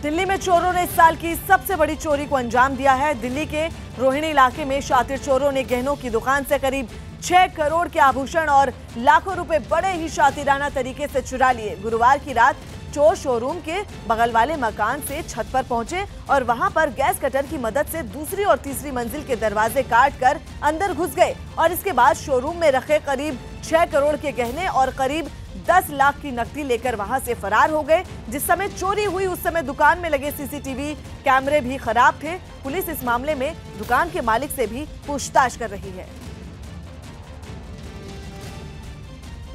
दिल्ली में चोरों ने इस साल की सबसे बड़ी चोरी को अंजाम दिया है। दिल्ली के रोहिणी इलाके में शातिर चोरों ने गहनों की दुकान से करीब 6 करोड़ के आभूषण और लाखों रुपए बड़े ही शातिराना तरीके से चुरा लिए। गुरुवार की रात चोर शोरूम के बगल वाले मकान से छत पर पहुंचे और वहां पर गैस कटर की मदद से दूसरी और तीसरी मंजिल के दरवाजे काटकर अंदर घुस गए और इसके बाद शोरूम में रखे करीब 6 करोड़ के गहने और करीब 10 लाख की नकदी लेकर वहां से फरार हो गए। जिस समय चोरी हुई उस समय दुकान में लगे सीसीटीवी कैमरे भी खराब थे। पुलिस इस मामले में दुकान के मालिक से भी पूछताछ कर रही है।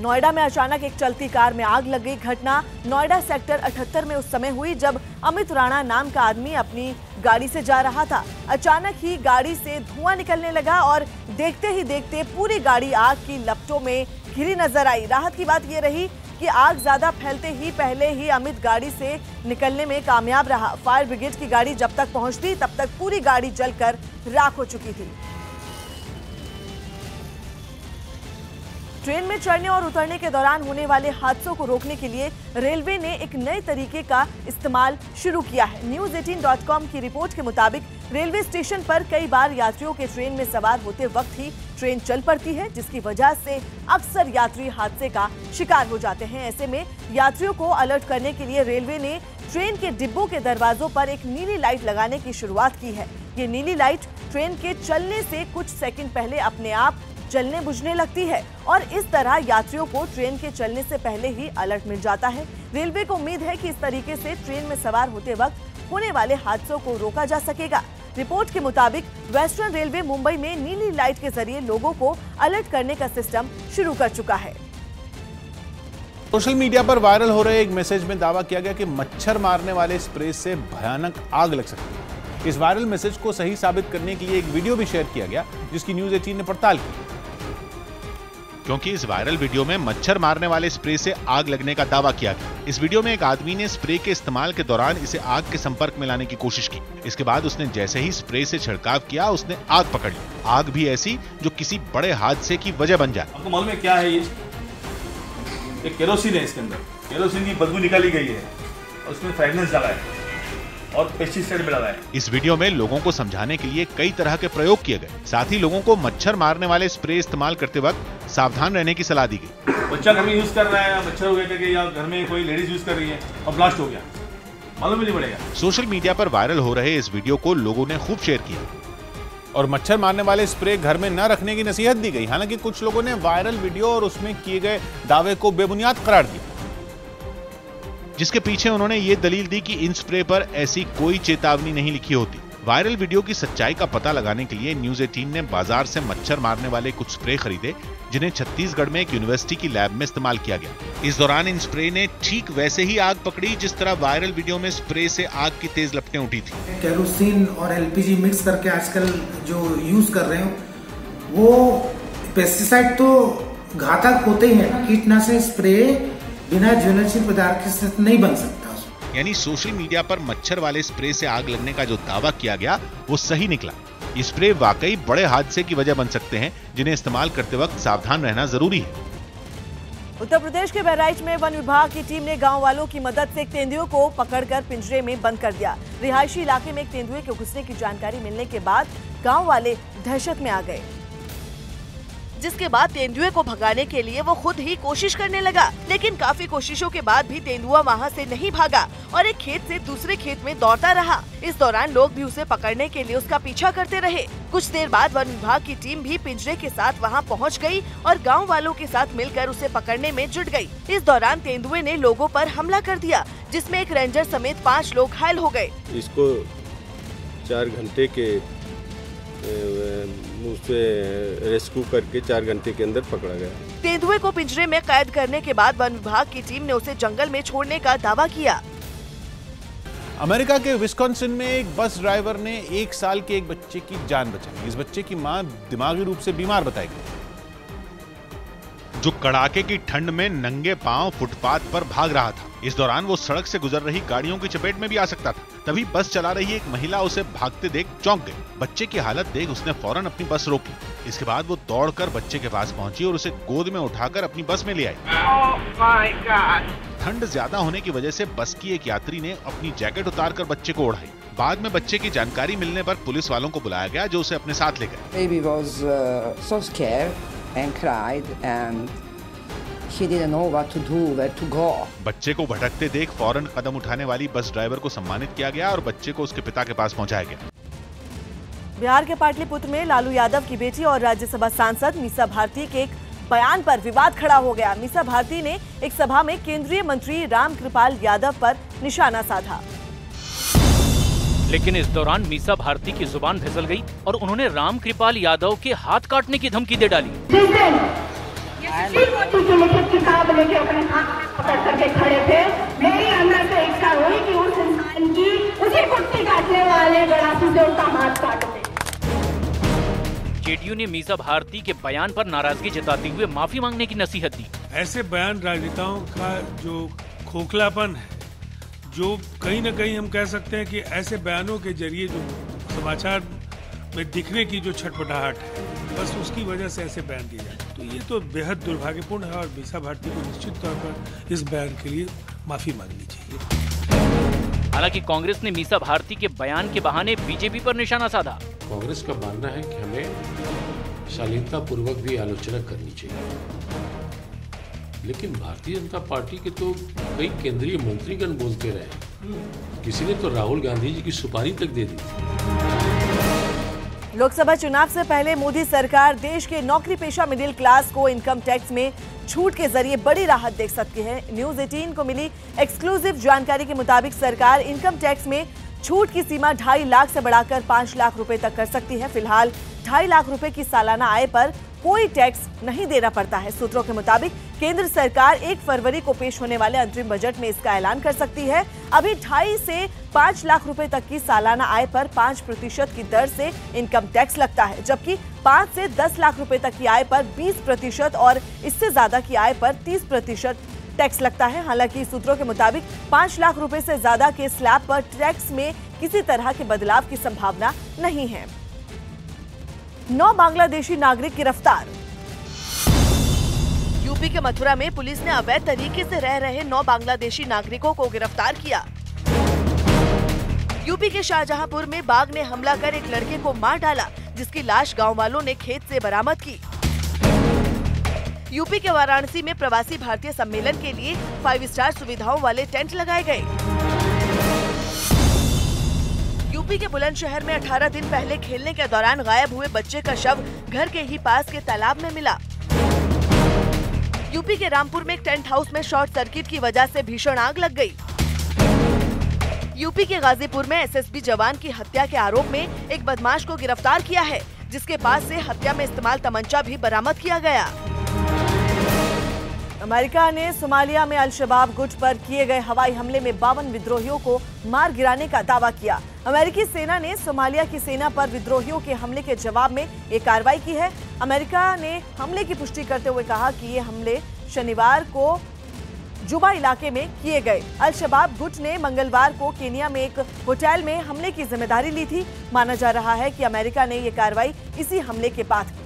नोएडा में अचानक एक चलती कार में आग लग गई। घटना नोएडा सेक्टर 78 में उस समय हुई जब अमित राणा नाम का आदमी अपनी गाड़ी से जा रहा था। अचानक ही गाड़ी से धुआं निकलने लगा और देखते ही देखते पूरी गाड़ी आग की लपटों में घिरी नजर आई। राहत की बात यह रही कि आग ज्यादा फैलते ही पहले ही अमित गाड़ी से निकलने में कामयाब रहा। फायर ब्रिगेड की गाड़ी जब तक पहुंचती तब तक पूरी गाड़ी जलकर राख हो चुकी थी। ट्रेन में चढ़ने और उतरने के दौरान होने वाले हादसों को रोकने के लिए रेलवे ने एक नए तरीके का इस्तेमाल शुरू किया है। News18.com की रिपोर्ट के मुताबिक रेलवे स्टेशन पर कई बार यात्रियों के ट्रेन में सवार होते वक्त ही ट्रेन चल पड़ती है, जिसकी वजह से अक्सर यात्री हादसे का शिकार हो जाते हैं। ऐसे में यात्रियों को अलर्ट करने के लिए रेलवे ने ट्रेन के डिब्बों के दरवाजों पर एक नीली लाइट लगाने की शुरुआत की है। ये नीली लाइट ट्रेन के चलने से कुछ सेकंड पहले अपने आप जलने बुझने लगती है और इस तरह यात्रियों को ट्रेन के चलने से पहले ही अलर्ट मिल जाता है। रेलवे को उम्मीद है कि इस तरीके से ट्रेन में सवार होते वक्त होने वाले हादसों को रोका जा सकेगा। रिपोर्ट के मुताबिक वेस्टर्न रेलवे मुंबई में नीली लाइट के जरिए लोगों को अलर्ट करने का सिस्टम शुरू कर चुका है। सोशल मीडिया पर वायरल हो रहे एक मैसेज में दावा किया गया कि मच्छर मारने वाले स्प्रे से भयानक आग लग सकती है। इस वायरल मैसेज को सही साबित करने के लिए एक वीडियो भी शेयर किया गया, जिसकी न्यूज़ 18 ने पड़ताल की। क्योंकि इस वायरल वीडियो में मच्छर मारने वाले स्प्रे से आग लगने का दावा किया गया। इस वीडियो में एक आदमी ने स्प्रे के इस्तेमाल के दौरान इसे आग के संपर्क में लाने की कोशिश की। इसके बाद उसने जैसे ही स्प्रे से छिड़काव किया, उसने आग पकड़ ली। आग भी ऐसी जो किसी बड़े हादसे की वजह बन जाए। आपको मालूम है क्या है ये केरोसिन है। इसके अंदर केरोसिन की बदबू निकाली गई है और उसमें फ्रेगनेंस डाला है और पेस्टिसाइड भी डाला है। इस वीडियो में लोगों को समझाने के लिए कई तरह के प्रयोग किए गए। साथ ही लोगों को मच्छर मारने वाले स्प्रे इस्तेमाल करते वक्त सावधान रहने की सलाह दी गई। बच्चा घर में यूज कर रहा है, मच्छर हो गया करके, या घर में कोई लेडीज यूज कर रही है और ब्लास्ट हो गया, मालूम ही नहीं पड़ेगा। सोशल मीडिया पर वायरल हो रहे इस वीडियो को लोगों ने खूब शेयर किया और मच्छर मारने वाले स्प्रे घर में न रखने की नसीहत दी गई। हालांकि कुछ लोगों ने वायरल वीडियो और उसमें किए गए दावे को बेबुनियाद करार दिया, जिसके पीछे उन्होंने ये दलील दी कि इन स्प्रे पर ऐसी कोई चेतावनी नहीं लिखी होती। वायरल वीडियो की सच्चाई का पता लगाने के लिए न्यूज़ 18 ने बाजार से मच्छर मारने वाले कुछ स्प्रे खरीदे, जिन्हें छत्तीसगढ़ में एक यूनिवर्सिटी की लैब में इस्तेमाल किया गया। इस दौरान इन स्प्रे ने ठीक वैसे ही आग पकड़ी जिस तरह वायरल वीडियो में स्प्रे से आग की तेज लपटें उठी थी। केरोसिन और एलपीजी मिक्स करके आजकल जो यूज कर रहे हैं, वो पेस्टिसाइड तो घातक होते ही है। कीटनाशक स्प्रे बिना ज्वलनशील पदार्थ से नहीं बन सकता। यानी सोशल मीडिया पर मच्छर वाले स्प्रे से आग लगने का जो दावा किया गया वो सही निकला। ये स्प्रे वाकई बड़े हादसे की वजह बन सकते हैं, जिन्हें इस्तेमाल करते वक्त सावधान रहना जरूरी है। उत्तर प्रदेश के बहराइच में वन विभाग की टीम ने गांव वालों की मदद से एक तेंदुए को पकड़कर पिंजरे में बंद कर दिया। रिहायशी इलाके में एक तेंदुए के घुसने की जानकारी मिलने के बाद गाँव वाले दहशत में आ गए, जिसके बाद तेंदुए को भगाने के लिए वो खुद ही कोशिश करने लगा। लेकिन काफी कोशिशों के बाद भी तेंदुआ वहाँ से नहीं भागा और एक खेत से दूसरे खेत में दौड़ता रहा। इस दौरान लोग भी उसे पकड़ने के लिए उसका पीछा करते रहे। कुछ देर बाद वन विभाग की टीम भी पिंजरे के साथ वहाँ पहुँच गई और गाँव वालों के साथ मिलकर उसे पकड़ने में जुट गयी। इस दौरान तेंदुए ने लोगों पर हमला कर दिया, जिसमें एक रेंजर समेत 5 लोग घायल हो गए। इसको 4 घंटे के उसे रेस्क्यू करके 4 घंटे के अंदर पकड़ा गया। तेंदुए को पिंजरे में कैद करने के बाद वन विभाग की टीम ने उसे जंगल में छोड़ने का दावा किया। अमेरिका के विस्कॉन्सिन में एक बस ड्राइवर ने 1 साल के एक बच्चे की जान बचाई। इस बच्चे की मां दिमागी रूप से बीमार बताई गई, जो कड़ाके की ठंड में नंगे पांव फुटपाथ पर भाग रहा था। इस दौरान वो सड़क से गुजर रही गाड़ियों की चपेट में भी आ सकता था। तभी बस चला रही एक महिला उसे भागते देख चौंक गई। बच्चे की हालत देख उसने फौरन अपनी बस रोक ली। इसके बाद वो दौड़कर बच्चे के पास पहुंची और उसे गोद में उठाकर अपनी बस में ले आई। ठंड ज्यादा होने की वजह से बस की एक यात्री ने अपनी जैकेट उतारकर बच्चे को ओढ़ाई। बाद में बच्चे की जानकारी मिलने पर पुलिस वालों को बुलाया गया, जो उसे अपने साथ ले गए। Baby was so scared and cried and he didn't know what to do, where to go. बच्चे को भटकते देख फौरन कदम उठाने वाली बस ड्राइवर को सम्मानित किया गया और बच्चे को उसके पिता के पास पहुंचाया गया। बिहार के पाटलिपुत्र में लालू यादव की बेटी और राज्यसभा सांसद मीसा भारती के एक बयान पर विवाद खड़ा हो गया। मीसा भारती ने एक सभा में केंद्रीय मंत्री रामकृपाल यादव पर निशाना साधा, लेकिन इस दौरान मीसा भारती की जुबान फिसल गई और उन्होंने रामकृपाल यादव के हाथ काटने की धमकी दे डाली। किताब लेके अपने हाथ में पकड़ करके खड़े थे, मेरी अंदर से इच्छा हुई कि उस इंसान की उसी कुत्ते काटने वाले गड़ासी से उसका हाथ काट दे। जेडीयू ने मीसा भारती के बयान पर नाराजगी जताते हुए माफी मांगने की नसीहत दी। ऐसे बयान राजनेताओं का जो खोखलापन है, जो कहीं न कहीं हम कह सकते हैं कि ऐसे बयानों के जरिए जो समाचार में दिखने की जो छटपटाहट है, बस उसकी वजह से ऐसे बयान दिए जाते, तो ये तो बेहद दुर्भाग्यपूर्ण है और मीसा भारती को निश्चित तौर पर इस बयान के लिए माफी मांगनी चाहिए। हालांकि कांग्रेस ने मीसा भारती के बयान के बहाने बीजेपी पर निशाना साधा। कांग्रेस का मानना है कि हमें शालीनता पूर्वक भी आलोचना करनी चाहिए, लेकिन भारतीय जनता पार्टी के तो कई केंद्रीय मंत्रीगण बोलते रहे, किसी ने तो राहुल गांधी जी की सुपारी तक दे दी। लोकसभा चुनाव से पहले मोदी सरकार देश के नौकरी पेशा मिडिल क्लास को इनकम टैक्स में छूट के जरिए बड़ी राहत दे सकती है। न्यूज 18 को मिली एक्सक्लूसिव जानकारी के मुताबिक सरकार इनकम टैक्स में छूट की सीमा 2.5 लाख से बढ़ाकर 5 लाख रुपए तक कर सकती है। फिलहाल 2.5 लाख रुपए की सालाना आय पर कोई टैक्स नहीं देना पड़ता है। सूत्रों के मुताबिक केंद्र सरकार 1 फरवरी को पेश होने वाले अंतरिम बजट में इसका ऐलान कर सकती है। अभी 2.5 से 5 लाख रुपए तक की सालाना आय पर 5% की दर से इनकम टैक्स लगता है, जबकि 5 से 10 लाख रुपए तक की आय पर 20% और इससे ज्यादा की आय पर 30% टैक्स लगता है। हालांकि सूत्रों के मुताबिक 5 लाख रुपए से ज्यादा के स्लैब पर टैक्स में किसी तरह के बदलाव की संभावना नहीं है। 9 बांग्लादेशी नागरिक गिरफ्तार। यूपी के मथुरा में पुलिस ने अवैध तरीके से रह रहे 9 बांग्लादेशी नागरिकों को गिरफ्तार किया। यूपी के शाहजहांपुर में बाघ ने हमला कर एक लड़के को मार डाला, जिसकी लाश गांव वालों ने खेत से बरामद की। यूपी के वाराणसी में प्रवासी भारतीय सम्मेलन के लिए 5 स्टार सुविधाओं वाले टेंट लगाए गए। यूपी के बुलंदशहर में 18 दिन पहले खेलने के दौरान गायब हुए बच्चे का शव घर के ही पास के तालाब में मिला। यूपी के रामपुर में एक टेंट हाउस में शॉर्ट सर्किट की वजह से भीषण आग लग गई। यूपी के गाजीपुर में एसएसबी जवान की हत्या के आरोप में एक बदमाश को गिरफ्तार किया है, जिसके पास से हत्या में इस्तेमाल तमंचा भी बरामद किया गया। अमेरिका ने सोमालिया में अल-शबाब गुट पर किए गए हवाई हमले में 52 विद्रोहियों को मार गिराने का दावा किया। अमेरिकी सेना ने सोमालिया की सेना पर विद्रोहियों के हमले के जवाब में ये कार्रवाई की है। अमेरिका ने हमले की पुष्टि करते हुए कहा कि ये हमले शनिवार को जुबा इलाके में किए गए। अल-शबाब गुट ने मंगलवार को केनिया में एक होटल में हमले की जिम्मेदारी ली थी। माना जा रहा है कि अमेरिका ने ये कार्रवाई इसी हमले के बाद की।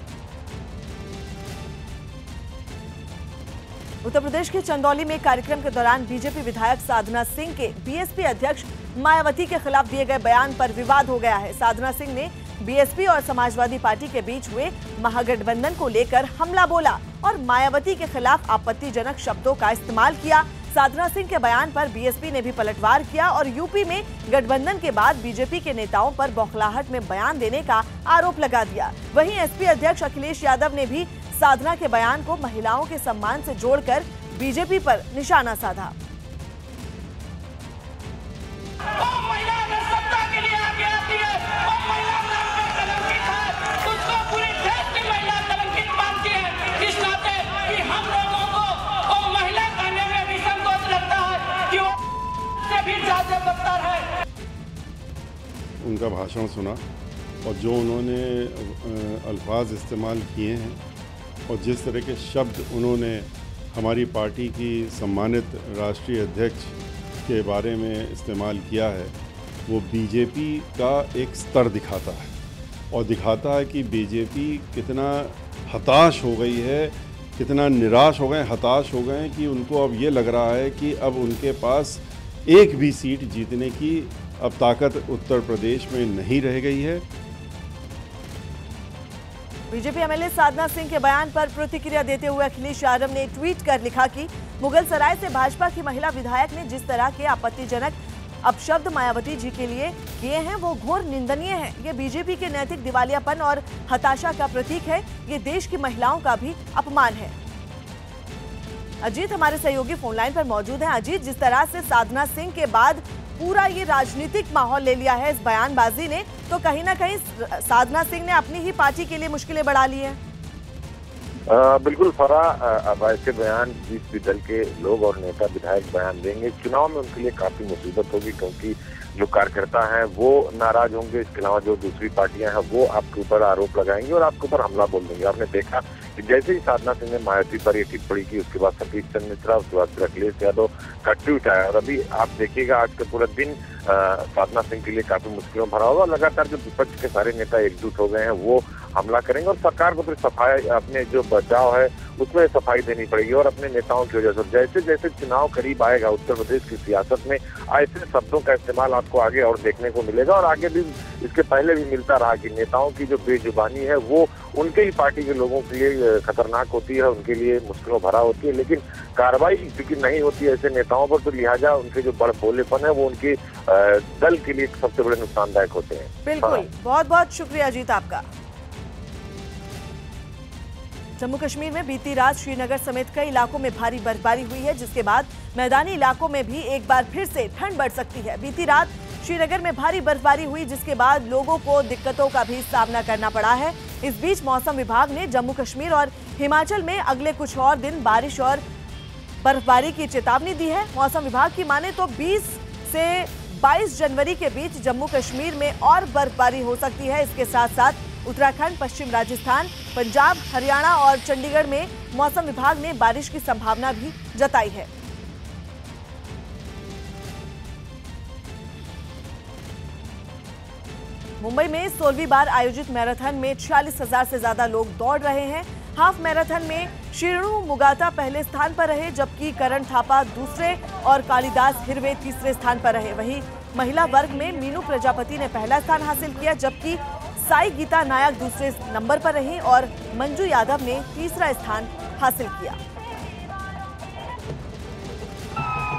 उत्तर प्रदेश के चंदौली में कार्यक्रम के दौरान बीजेपी विधायक साधना सिंह के बीएसपी अध्यक्ष मायावती के खिलाफ दिए गए बयान पर विवाद हो गया है। साधना सिंह ने बीएसपी और समाजवादी पार्टी के बीच हुए महागठबंधन को लेकर हमला बोला और मायावती के खिलाफ आपत्तिजनक शब्दों का इस्तेमाल किया। साधना सिंह के बयान पर बीएसपी ने भी पलटवार किया और यूपी में गठबंधन के बाद बीजेपी के नेताओं पर बौखलाहट में बयान देने का आरोप लगा दिया। वहीं एसपी अध्यक्ष अखिलेश यादव ने भी साधना के बयान को महिलाओं के सम्मान से जोड़कर बीजेपी पर निशाना साधा। उनका भाषण सुना और जो उन्होंने अल्फाज इस्तेमाल किए हैं और जिस तरह के शब्द उन्होंने हमारी पार्टी की सम्मानित राष्ट्रीय अध्यक्ष के बारे में इस्तेमाल किया है वो बीजेपी का एक स्तर दिखाता है और दिखाता है कि बीजेपी कितना हताश हो गई है, कितना निराश हो गए, हताश हो गए कि उनको अब ये लग रहा है कि अब उनके पास एक भी सीट जीतने की अब ताकत उत्तर प्रदेश में नहीं रह गई है। बीजेपी एमएलए साधना सिंह के बयान पर प्रतिक्रिया देते हुए अखिलेश यादव ने ट्वीट कर लिखा कि मुगल सराय से भाजपा की महिला विधायक ने जिस तरह के आपत्तिजनक अपशब्द मायावती जी के लिए किए हैं वो घोर निंदनीय है। ये बीजेपी के नैतिक दिवालियापन और हताशा का प्रतीक है। ये देश की महिलाओं का भी अपमान है। अजीत हमारे सहयोगी फोनलाइन पर मौजूद हैं। अजीत, जिस तरह से साधना सिंह के बाद पूरा ये राजनीतिक माहौल ले लिया है इस बयानबाजी ने, तो कहीं ना कहीं साधना सिंह ने अपनी ही पार्टी के लिए मुश्किलें बढ़ा ली हैं। बिल्कुल फरा, अब ऐसे बयान जिस भी दल के लोग और नेता विधायक बयान देंगे, चुनाव में उनके लिए काफी मुसीबत होगी, क्योंकि जो कार्यकर्ता हैं वो नाराज होंगे। इसके अलावा जो दूसरी पार्टियां हैं वो आपके ऊपर आरोप लगाएंगी और आपके ऊपर हमला बोल देंगे। आपने देखा कि जैसे ही साधना सिंह ने मायावती पर ये टिप्पणी की, उसके बाद सतीश चंद्र मिश्रा, उसके बाद फिर अखिलेश यादव का ट्वीट आया और अभी आप देखिएगा आज का पूरा दिन साधना सिंह के लिए काफी मुश्किलों भरा होगा। लगातार जो विपक्ष के सारे नेता एकजुट हो गए हैं वो हमला करेंगे और सरकार को फिर सफाई, अपने जो बचाव है उसमें सफाई देनी पड़ेगी और अपने नेताओं की वजह से जैसे जैसे चुनाव करीब आएगा उत्तर प्रदेश की सियासत में ऐसे शब्दों का इस्तेमाल आपको आगे और देखने को मिलेगा। और आगे भी इसके पहले भी मिलता रहा कि नेताओं की जो बेजुबानी है वो उनके ही पार्टी के लोगों के लिए खतरनाक होती है, उनके लिए मुश्किलों भरा होती है, लेकिन कार्रवाई क्योंकि नहीं होती है ऐसे नेताओं पर, तो लिहाजा उनके जो बड़ भोलेपन है वो उनके दल के लिए सबसे बड़े नुकसानदायक होते हैं। बिल्कुल, बहुत बहुत शुक्रिया अजीत आपका। जम्मू कश्मीर में बीती रात श्रीनगर समेत कई इलाकों में भारी बर्फबारी हुई है, जिसके बाद मैदानी इलाकों में भी एक बार फिर से ठंड बढ़ सकती है। बीती रात श्रीनगर में भारी बर्फबारी हुई, जिसके बाद लोगों को दिक्कतों का भी सामना करना पड़ा है। इस बीच मौसम विभाग ने जम्मू कश्मीर और हिमाचल में अगले कुछ और दिन बारिश और बर्फबारी की चेतावनी दी है। मौसम विभाग की माने तो 20 से 22 जनवरी के बीच जम्मू कश्मीर में और बर्फबारी हो सकती है। इसके साथ साथ उत्तराखंड, पश्चिम राजस्थान, पंजाब, हरियाणा और चंडीगढ़ में मौसम विभाग ने बारिश की संभावना भी जताई है। मुंबई में 16वीं बार आयोजित मैराथन में 46,000 से ज्यादा लोग दौड़ रहे हैं। हाफ मैराथन में श्रीणु मुगाता पहले स्थान पर रहे, जबकि करण थापा दूसरे और कालिदास हिरवे तीसरे स्थान पर रहे। वहीं महिला वर्ग में मीनू प्रजापति ने पहला स्थान हासिल किया, जबकि साई गीता नायक दूसरे नंबर पर रही और मंजू यादव ने तीसरा स्थान हासिल किया।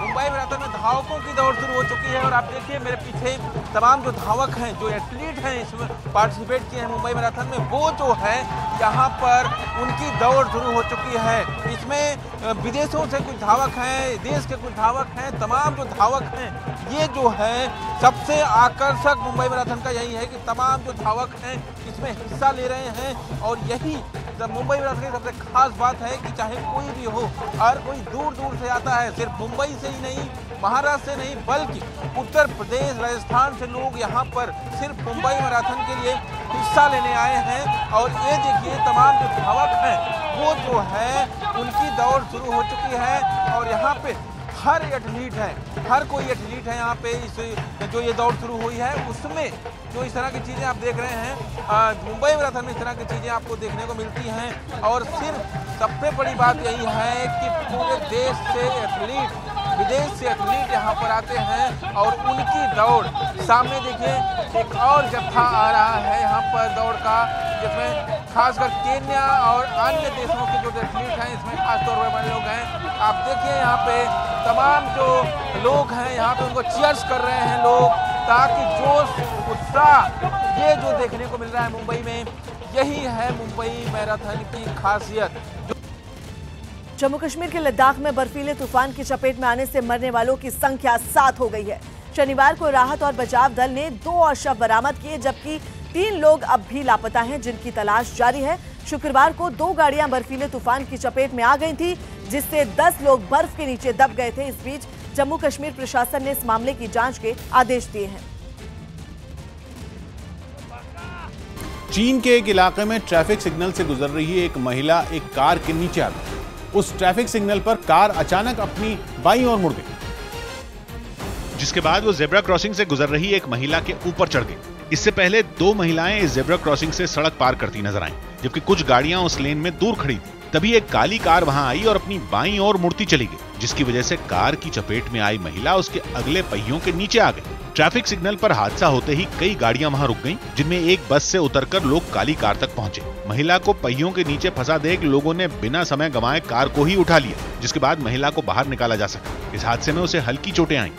मुंबई मैराथन में धावकों की दौड़ शुरू हो चुकी है और आप देखिए मेरे पीछे तमाम जो धावक हैं, जो एथलीट हैं, इसमें पार्टिसिपेट किए हैं मुंबई मैराथन में, वो जो है यहाँ पर उनकी दौड़ शुरू हो चुकी है। इसमें विदेशों से कुछ धावक हैं, देश के कुछ धावक हैं, तमाम जो धावक हैं, ये जो है सबसे आकर्षक मुंबई मैराथन का यही है कि तमाम जो धावक हैं इसमें हिस्सा ले रहे हैं। और यही मुंबई मैराथन की सबसे खास बात है कि चाहे कोई भी हो, हर कोई दूर दूर से आता है, सिर्फ मुंबई से ही नहीं, महाराष्ट्र से नहीं, बल्कि उत्तर प्रदेश, राजस्थान से लोग यहाँ पर सिर्फ मुंबई मैराथन के लिए हिस्सा लेने आए हैं। और ये देखिए तमाम जो धावक हैं वो जो है उनकी दौड़ शुरू हो चुकी है और यहाँ पे हर एथलीट है, हर कोई एथलीट है यहाँ पे। इस जो ये दौड़ शुरू हुई है उसमें जो इस तरह की चीज़ें आप देख रहे हैं, मुंबई मैराथन में इस तरह की चीज़ें आपको देखने को मिलती हैं। और सिर्फ सबसे बड़ी बात यही है कि पूरे देश से एथलीट, विदेश से एथलीट यहाँ पर आते हैं और उनकी दौड़ सामने देखिए एक और जत्था आ रहा है यहाँ पर दौड़ का, जिसमें खासकर केन्या और अन्य देशों के जो एथलीट हैं इसमें खासतौर पर बड़े लोग हैं। आप देखिए यहाँ पे तमाम जो लोग हैं यहाँ पे उनको चीयर्स कर रहे हैं लोग, ताकि जोश उत्साह ये जो देखने को मिल रहा है मुंबई में, यही है मुंबई मैराथन की खासियत। जम्मू कश्मीर के लद्दाख में बर्फीले तूफान की चपेट में आने से मरने वालों की संख्या 7 हो गई है। शनिवार को राहत और बचाव दल ने 2 और शव बरामद किए, जबकि 3 लोग अब भी लापता हैं, जिनकी तलाश जारी है। शुक्रवार को 2 गाड़ियां बर्फीले तूफान की चपेट में आ गई थी, जिससे 10 लोग बर्फ के नीचे दब गए थे। इस बीच जम्मू कश्मीर प्रशासन ने इस मामले की जांच के आदेश दिए हैं। चीन के एक इलाके में ट्रैफिक सिग्नल से गुजर रही एक महिला एक कार के नीचे आ गई। उस ट्रैफिक सिग्नल पर कार अचानक अपनी बाईं ओर मुड़ गई। जिसके बाद वो जेब्रा क्रॉसिंग से गुजर रही एक महिला के ऊपर चढ़ गई। इससे पहले 2 महिलाएं इस जेब्रा क्रॉसिंग से सड़क पार करती नजर आईं, जबकि कुछ गाड़ियां उस लेन में दूर खड़ी थी। तभी एक काली कार वहां आई और अपनी बाईं ओर मुड़ती चली गई, जिसकी वजह से कार की चपेट में आई महिला उसके अगले पहियों के नीचे आ गई। ट्रैफिक सिग्नल पर हादसा होते ही कई गाड़ियां वहां रुक गईं, जिनमें एक बस से उतरकर लोग काली कार तक पहुंचे। महिला को पहियों के नीचे फंसा देख लोगों ने बिना समय गंवाए कार को ही उठा लिया, जिसके बाद महिला को बाहर निकाला जा सका। इस हादसे में उसे हल्की चोटें आईं।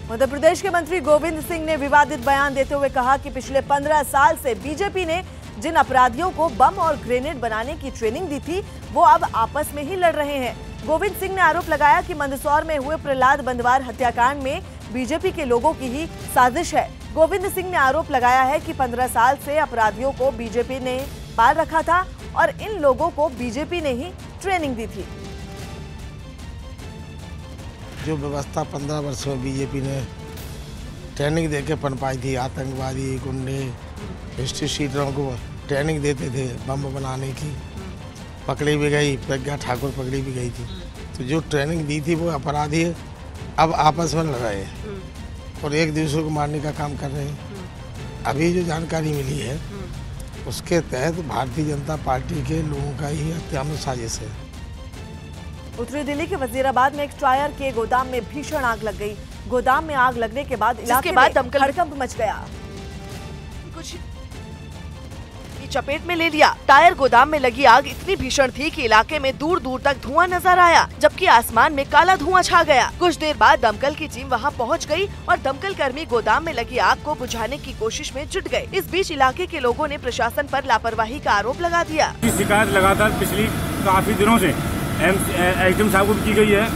मध्य प्रदेश के मंत्री गोविंद सिंह ने विवादित बयान देते हुए कहा कि पिछले 15 साल से बीजेपी ने जिन अपराधियों को बम और ग्रेनेड बनाने की ट्रेनिंग दी थी, वो अब आपस में ही लड़ रहे हैं। गोविंद सिंह ने आरोप लगाया कि मंदसौर में हुए प्रहलाद बंदवार हत्याकांड में बीजेपी के लोगों की ही साजिश है। गोविंद सिंह ने आरोप लगाया है कि 15 साल से अपराधियों को बीजेपी ने पाल रखा था और इन लोगों को बीजेपी ने ही ट्रेनिंग दी थी। जो व्यवस्था 15 वर्ष में बीजेपी ने ट्रेनिंग देके पनपाई थी, आतंकवादी गुंडे हिस्ट्री शीटरों को ट्रेनिंग देते थे बम बनाने की, पकड़ी भी गई, प्रज्ञा ठाकुर पकड़ी भी गई थी। तो जो ट्रेनिंग दी थी वो अपराधी अब आपस में लड़ रहे हैं और एक दूसरे को मारने का काम कर रहे हैं। अभी जो जानकारी मिली है उसके तहत भारतीय जनता पार्टी के लोगों का ही हत्या में साजिश है। उत्तरी दिल्ली के वजीराबाद में एक टायर के गोदाम में भीषण आग लग गई। गोदाम में आग लगने के बाद इलाके में हड़कंप मच गया, कुछ चपेट में ले लिया। टायर गोदाम में लगी आग इतनी भीषण थी कि इलाके में दूर दूर तक धुआं नजर आया, जबकि आसमान में काला धुआं छा गया। कुछ देर बाद दमकल की टीम वहां पहुंच गई और दमकल कर्मी गोदाम में लगी आग को बुझाने की कोशिश में जुट गए। इस बीच इलाके के लोगों ने प्रशासन पर लापरवाही का आरोप लगा दिया। शिकायत लगातार पिछली काफी दिनों से एसडीएम साहब को भी की गई है,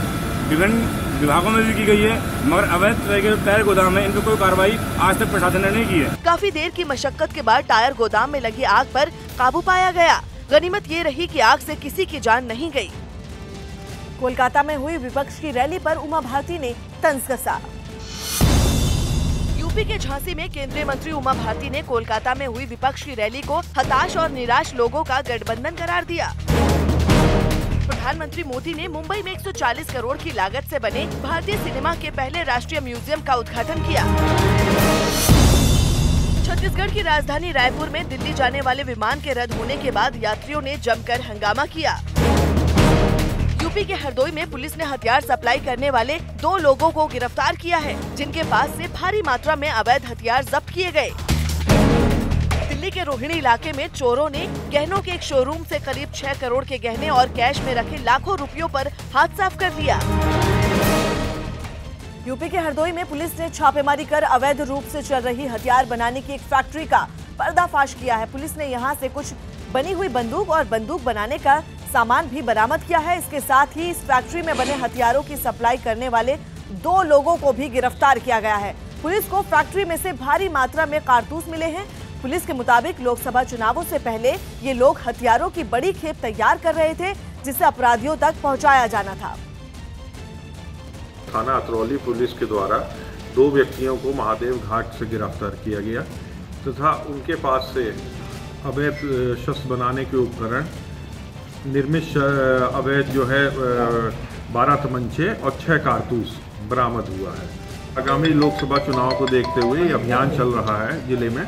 विभिन्न विभागों में भी की गई है, मगर अवैध तरह के टायर गोदाम में इन पर कोई कार्रवाई आज तक प्रशासन ने नहीं की है। काफी देर की मशक्कत के बाद टायर गोदाम में लगी आग पर काबू पाया गया। गनीमत ये रही कि आग से किसी की जान नहीं गई। कोलकाता में हुई विपक्ष की रैली पर उमा भारती ने तंज कसा। यूपी के झांसी में केंद्रीय मंत्री उमा भारती ने कोलकाता में हुई विपक्ष की रैली को हताश और निराश लोगों का गठबंधन करार दिया। प्रधानमंत्री मोदी ने मुंबई में 140 करोड़ की लागत से बने भारतीय सिनेमा के पहले राष्ट्रीय म्यूजियम का उद्घाटन किया। छत्तीसगढ़ की राजधानी रायपुर में दिल्ली जाने वाले विमान के रद्द होने के बाद यात्रियों ने जमकर हंगामा किया। यूपी के हरदोई में पुलिस ने हथियार सप्लाई करने वाले 2 लोगों को गिरफ्तार किया है, जिनके पास से भारी मात्रा में अवैध हथियार जब्त किए गए। दिल्ली के रोहिणी इलाके में चोरों ने गहनों के एक शोरूम से करीब 6 करोड़ के गहने और कैश में रखे लाखों रुपयों पर हाथ साफ कर दिया। यूपी के हरदोई में पुलिस ने छापेमारी कर अवैध रूप से चल रही हथियार बनाने की एक फैक्ट्री का पर्दाफाश किया है। पुलिस ने यहां से कुछ बनी हुई बंदूक और बंदूक बनाने का सामान भी बरामद किया है। इसके साथ ही इस फैक्ट्री में बने हथियारों की सप्लाई करने वाले 2 लोगों को भी गिरफ्तार किया गया है। पुलिस को फैक्ट्री में से भारी मात्रा में कारतूस मिले हैं। पुलिस के मुताबिक लोकसभा चुनावों से पहले ये लोग हथियारों की बड़ी खेप तैयार कर रहे थे, जिसे अपराधियों तक पहुंचाया जाना था। थाना अतरौली पुलिस के द्वारा 2 व्यक्तियों को महादेव घाट से गिरफ्तार किया गया तथा उनके पास से अवैध शस्त्र बनाने के उपकरण, निर्मित अवैध जो है 12 तमंचे और 6 कारतूस बरामद हुआ है। आगामी लोकसभा चुनाव को देखते हुए ये अभियान चल रहा है जिले में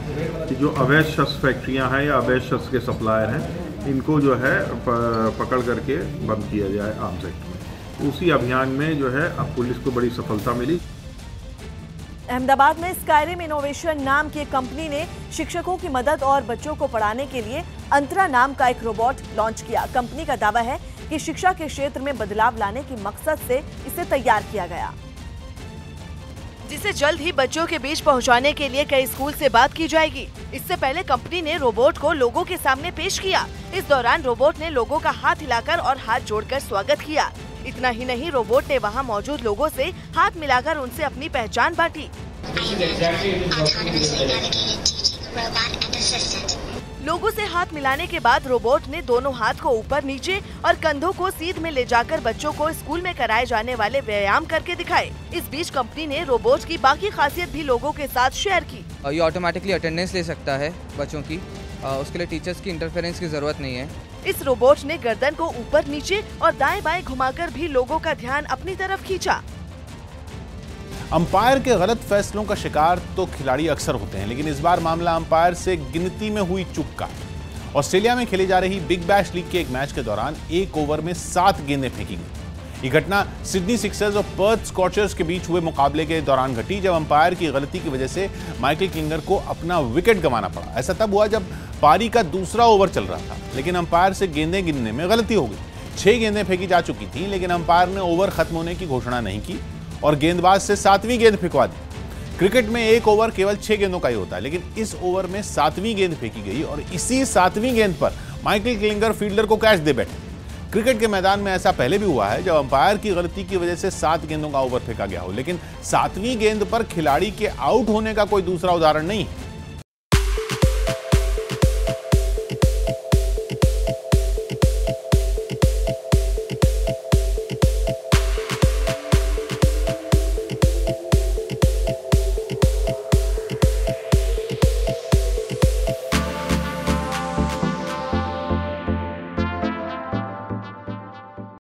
कि जो अवैध शस्त्र फैक्ट्रियां हैं या अवैध शस्त्र के सप्लायर हैं, इनको जो है पकड़ करके बंद किया जाए आर्म एक्ट में। उसी अभियान में जो है अब पुलिस को बड़ी सफलता मिली। अहमदाबाद में स्काईरिम इनोवेशन नाम की कंपनी ने शिक्षकों की मदद और बच्चों को पढ़ाने के लिए अंतरा नाम का एक रोबोट लॉन्च किया। कंपनी का दावा है कि शिक्षा के क्षेत्र में बदलाव लाने की मकसद से इसे तैयार किया गया, जिसे जल्द ही बच्चों के बीच पहुंचाने के लिए कई स्कूल से बात की जाएगी। इससे पहले कंपनी ने रोबोट को लोगों के सामने पेश किया। इस दौरान रोबोट ने लोगों का हाथ हिलाकर और हाथ जोड़कर स्वागत किया। इतना ही नहीं, रोबोट ने वहां मौजूद लोगों से हाथ मिलाकर उनसे अपनी पहचान बांटी। लोगों से हाथ मिलाने के बाद रोबोट ने दोनों हाथ को ऊपर नीचे और कंधों को सीध में ले जाकर बच्चों को स्कूल में कराए जाने वाले व्यायाम करके दिखाए। इस बीच कंपनी ने रोबोट की बाकी खासियत भी लोगों के साथ शेयर की। ये ऑटोमेटिकली अटेंडेंस ले सकता है बच्चों की, उसके लिए टीचर्स की इंटरफेरेंस की जरूरत नहीं है। इस रोबोट ने गर्दन को ऊपर नीचे और दाएं बाएं घुमाकर भी लोगों का ध्यान अपनी तरफ खींचा। अंपायर के गलत फैसलों का शिकार तो खिलाड़ी अक्सर होते हैं, लेकिन इस बार मामला अंपायर से गिनती में हुई चूक का। ऑस्ट्रेलिया में खेली जा रही बिग बैश लीग के एक मैच के दौरान एक ओवर में 7 गेंदें फेंकी गई। ये घटना सिडनी सिक्सर्स और पर्थ स्कॉचर्स के बीच हुए मुकाबले के दौरान घटी, जब अंपायर की गलती की वजह से माइकल क्लिंगर को अपना विकेट गंवाना पड़ा। ऐसा तब हुआ जब पारी का दूसरा ओवर चल रहा था, लेकिन अंपायर से गेंदें गिनने में गलती हो गई। 6 गेंदें फेंकी जा चुकी थी, लेकिन अंपायर ने ओवर खत्म होने की घोषणा नहीं की और गेंदबाज से 7वीं गेंद फेंकवा दी। क्रिकेट में एक ओवर केवल 6 गेंदों का ही होता है, लेकिन इस ओवर में 7वीं गेंद फेंकी गई और इसी 7वीं गेंद पर माइकल क्लिंगर फील्डर को कैच दे बैठे। क्रिकेट के मैदान में ऐसा पहले भी हुआ है, जब अंपायर की गलती की वजह से 7 गेंदों का ओवर फेंका गया हो, लेकिन 7वीं गेंद पर खिलाड़ी के आउट होने का कोई दूसरा उदाहरण नहीं है।